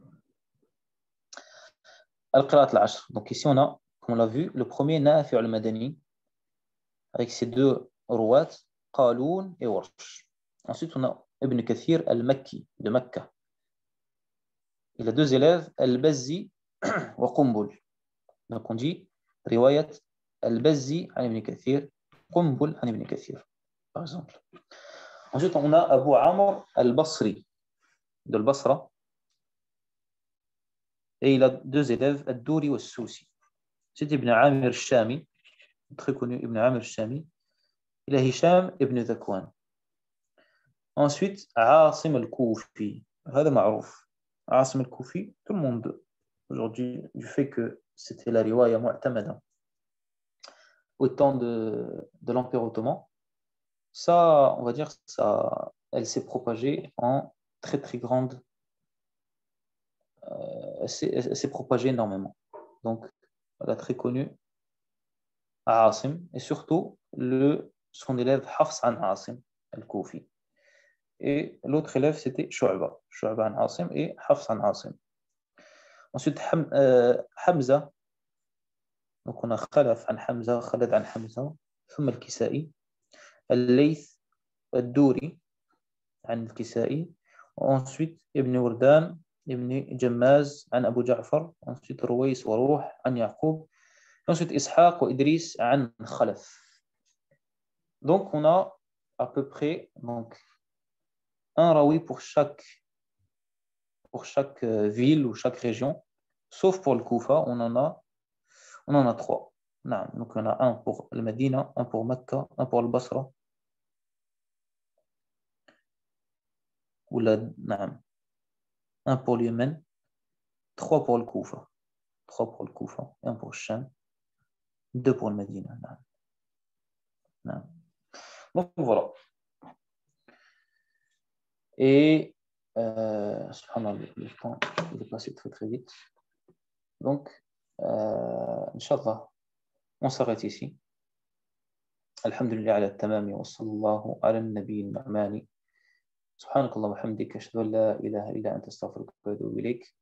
Al-Qira'at al-Ashr. Donc, ici, on a, comme on l'a vu, le premier Nafi' al-Madani, avec ses deux rouat, Qalun et Warsh. Ensuite, on a Ibn Kathir al-Makki, de Mecca. Il a deux élèves, Al-Bazzi wa Qumbul. Donc, on dit Riwayat Al-Bazzi an Ibn Kathir, Qumbul an Ibn Kathir, par exemple. Ensuite, on a Abu Amr al-Basri, de Al-Basra. Et il a deux élèves, Ad-Duri wa Sousi. C'est Ibn Amir al-Shami, très connu Ibn Amir al-Shami. Il a Hisham ibn Zakwan. Ensuite, Asim al-Koufi. هذا معروف. Asim al-Koufi, tout le monde aujourd'hui, du fait que c'était la riwaya mu'tamada au temps de l'Empire ottoman, ça, on va dire, ça, elle s'est propagée en très très grande, elle s'est propagée énormément. Donc, elle a très connu Asim et surtout son élève Hafs an Asim al-Koufi. Et l'autre élève, c'était Shu'ba an Asim et Hafs an Asim. Ensuite, Hamza. Donc, on a Khalaf an Hamza, Khalad an Hamza, ثم الكسائي, الليث الدوري عن الكسائي, ensuite Ibn Urdan, Ibn Jammaz عن أبو جعفر, ensuite رويس وروح عن يعقوب, ensuite إسحاق وإدريس عن خلف. Donc, on a à peu près donc, un rawi pour chaque ville ou chaque région, sauf pour le Koufa, on en a 3. Donc on a un pour le Medina, un pour Mecca, un pour le Basra, un pour le Yémen, 3 pour le Koufa, et un pour le Sham, 2 pour le Medina. Donc voilà. Et le temps il est passé très très vite. Donc, Inch'Allah, on s'arrête ici. Alhamdulillah ala tamami wa sallallahu ala nabi al-ma'mani. سبحانك اللهم وبحمدك أشهد أن لا إله إلا أنت أستغفرك وأتوب إليك.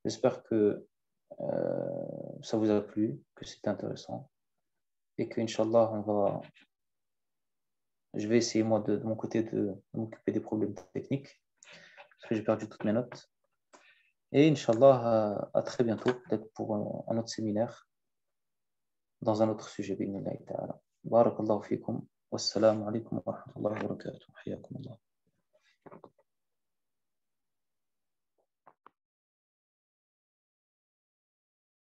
J'espère que ça vous a plu, que c'était intéressant et que Inch'Allah je vais essayer moi de mon côté de m'occuper des problèmes techniques parce que j'ai perdu toutes mes notes. Et Inch'Allah à très bientôt, peut-être pour un autre séminaire dans un autre sujet. بارك الله فيكم والسلام عليكم ورحمة الله وبركاته حياكم الله